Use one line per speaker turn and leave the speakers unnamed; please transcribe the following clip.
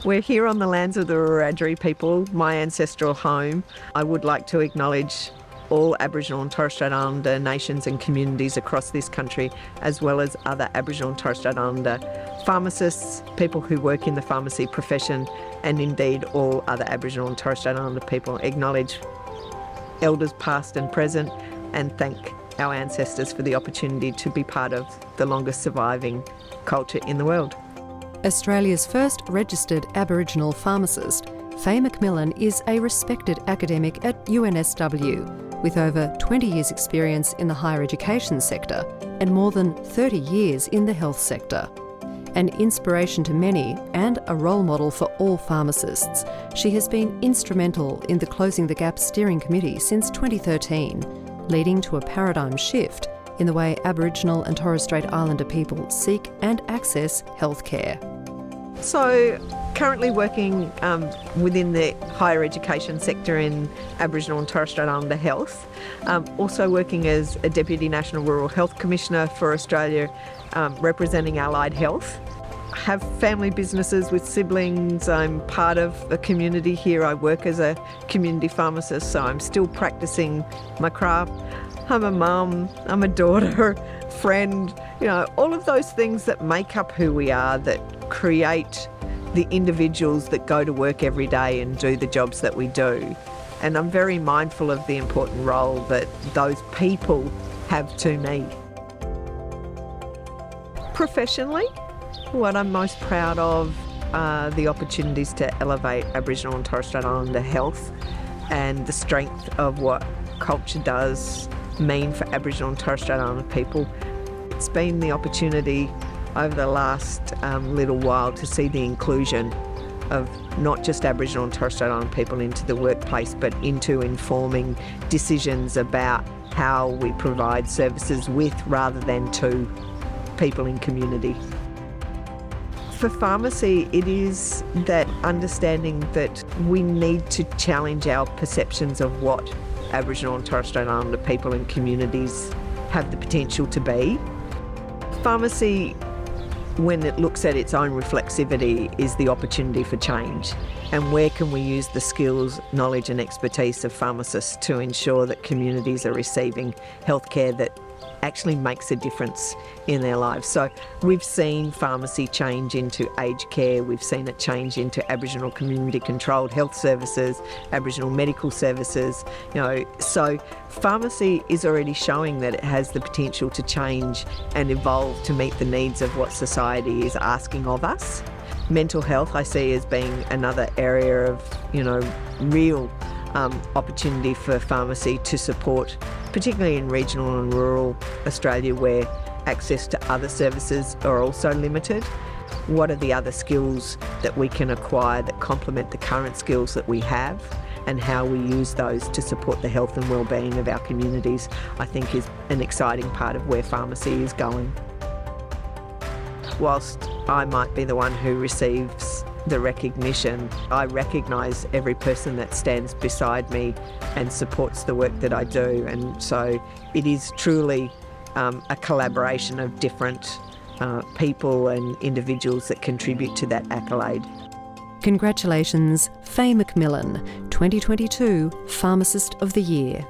We're here on the lands of the Wiradjuri people, my ancestral home. I would like to acknowledge all Aboriginal and Torres Strait Islander nations and communities across this country, as well as other Aboriginal and Torres Strait Islander pharmacists, people who work in the pharmacy profession, and indeed all other Aboriginal and Torres Strait Islander people. Acknowledge elders past and present, and thank our ancestors for the opportunity to be part of the longest surviving culture in the world.
Australia's first registered Aboriginal pharmacist, Faye McMillan is a respected academic at UNSW with over 20 years' experience in the higher education sector and more than 30 years in the health sector. An inspiration to many and a role model for all pharmacists, she has been instrumental in the Closing the Gap Steering Committee since 2013, leading to a paradigm shift in the way Aboriginal and Torres Strait Islander people seek and access healthcare.
So, currently working within the higher education sector in Aboriginal and Torres Strait Islander health. Also working as a Deputy National Rural Health Commissioner for Australia, representing allied health. Have family businesses with siblings. I'm part of a community here. I work as a community pharmacist, so I'm still practicing my craft. I'm a mum, I'm a daughter, friend, all of those things that make up who we are, that create the individuals that go to work every day and do the jobs that we do. And I'm very mindful of the important role that those people have to me. Professionally, what I'm most proud of are the opportunities to elevate Aboriginal and Torres Strait Islander health and the strength of what culture does mean for Aboriginal and Torres Strait Islander people. It's been the opportunity over the last little while to see the inclusion of not just Aboriginal and Torres Strait Islander people into the workplace, but into informing decisions about how we provide services with rather than to people in community. For pharmacy, it is that understanding that we need to challenge our perceptions of what Aboriginal and Torres Strait Islander people and communities have the potential to be. Pharmacy, when it looks at its own reflexivity, is the opportunity for change. And where can we use the skills, knowledge and expertise of pharmacists to ensure that communities are receiving healthcare that actually makes a difference in their lives? So we've seen pharmacy change into aged care, we've seen it change into Aboriginal community controlled health services, Aboriginal medical services, so pharmacy is already showing that it has the potential to change and evolve to meet the needs of what society is asking of us. Mental health I see as being another area of real opportunity for pharmacy to support, particularly in regional and rural Australia where access to other services are also limited. What are the other skills that we can acquire that complement the current skills that we have, and how we use those to support the health and well-being of our communities, I think is an exciting part of where pharmacy is going. Whilst I might be the one who receives the recognition, I recognise every person that stands beside me and supports the work that I do, and so it is truly a collaboration of different people and individuals that contribute to that accolade.
Congratulations, Faye McMillan, 2022 Pharmacist of the Year.